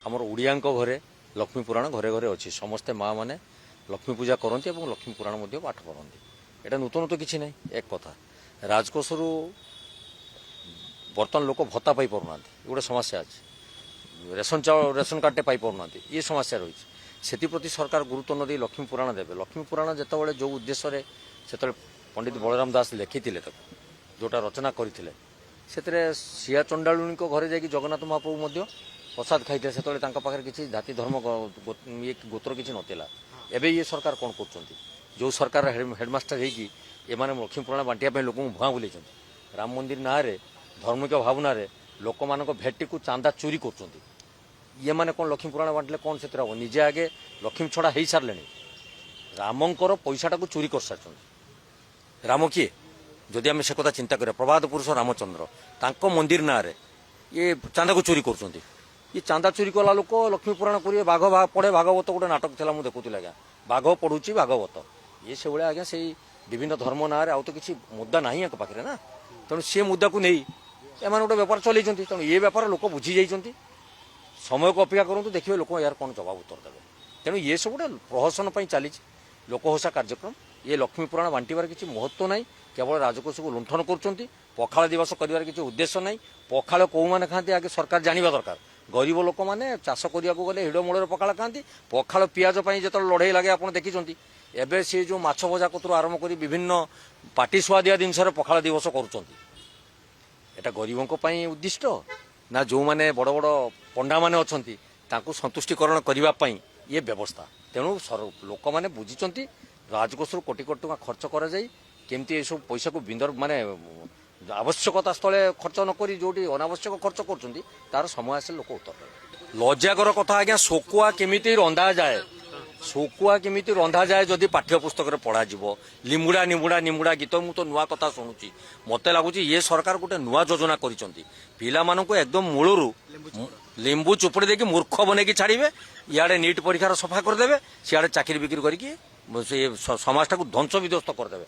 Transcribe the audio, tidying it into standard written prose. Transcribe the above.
आमर ओडिया घरे लक्ष्मी पुराण घरे घरे अच्छी समस्ते माँ मैंने लक्ष्मी पूजा करती और लक्ष्मी पुराण पाठ पढ़ती। यहाँ नूतन तो किसी ना एक कथा राजकोष बर्तमान लोक भत्ता पाई पाना गोटे समस्या अच्छी रेशन चाउल रेशन कार्डटे पाई पाना ये समस्या रही से सरकार गुरुत्व न दे लक्ष्मी पुराण देवे। लक्ष्मी पुराण जिते जो उद्देश्य से पंडित बलराम दास लिखी जोटा रचना करते सिया चंडालुणी घरे जाकि जगन्नाथ महाप्रभु प्रसाद खाई से पाखे किसी जाति धर्म ये गोत्र किसी नाला। एवं ये सरकार कौन कर जो सरकार हेडमास्टर होने लक्ष्मी पुराण बांटिया लोक भुआ बुले राम मंदिर ना धार्मिक भावना लोक मान भेटी को चांदा चोरी कर ये मैंने कौन लक्ष्मी पुराण बांटिले कौन से हम निजे आगे लक्ष्मी छड़ा हो सारे रामंकर पैसाटा को चोरी कर सारी। राम किए जदि आम से कथा चिंता करें प्रभात पुरुष रामचंद्र तांको मंदिर ना ये चांदा को चोरी कर ये चांदा चोरी कला लोक लक्ष्मी पुराण करेंगे बाघ पढ़े भागवत गोटे नाटक था मुझे देखुली आज्ञा बाघ पढ़ुची भागवत ये से भाया आज्ञा से विभिन्न धर्म ना आउ तो किसी मुद्दा ना पाखे ना तेणु सी मुद्दा को नहीं एम गोटे बेपार चल तेणु ये बेपार लोक बुझी जाइए समय को अपेक्षा करूँ देखिए लोक यार कौन जवाब उत्तर देवे। तेणु ये सब गोटे प्रहसन चली लोकहसा कार्यक्रम ये लक्ष्मी पुराण बांटार किसी महत्व ना केवल राजकोष को लुंठन कर पखाड़ दिवस कर किसी उद्देश्य ना पखाड़ कौ मैंने खाते आगे सरकार जानवा दरकार गरीब लोक मैंने चाष करने गले हिड़ मूल पखाड़ खाती पखाड़ पिज जो लड़े लगे आप देखी एवं सी जो माछ भजा कतरू आरंभ कर विभिन्न पार्टी सुआदिया जिनस पखाड़ दिवस कर गरीबों उद्दिष्ट ना जो मैंने बड़ बड़ पंडा मैंने अच्छा संतुष्टिकरण करने ये व्यवस्था। तेणु लोक मैंने बुझी राजकोष कोटी कोटी टका खर्च करमती ये सब पैसा को बिंदर माने आवश्यकता स्थले खर्च नक जो अनावश्यक खर्च कर तार समय आसे लोक उत्तर लज्जाकर कथा आज्ञा शोकुआ केमिति रंधा जाए शोकुआ केमिति रंधा जाए जदि पाठ्यपुस्तक पढ़ा लिमुड़ा निमुड़ा निमुड़ा गीत मु तो नुआ कथा शुणुची मत लगुच ये सरकार गोटे नुआ योजना कर एकदम मूलरू लेंबू चुपड़ी देकी मूर्ख बनई छाड़े इे नीट परीक्षार सफा करदे सियाड़े चाकरी बिक्री करके समाज को ध्वंस विध्वस्त करदे।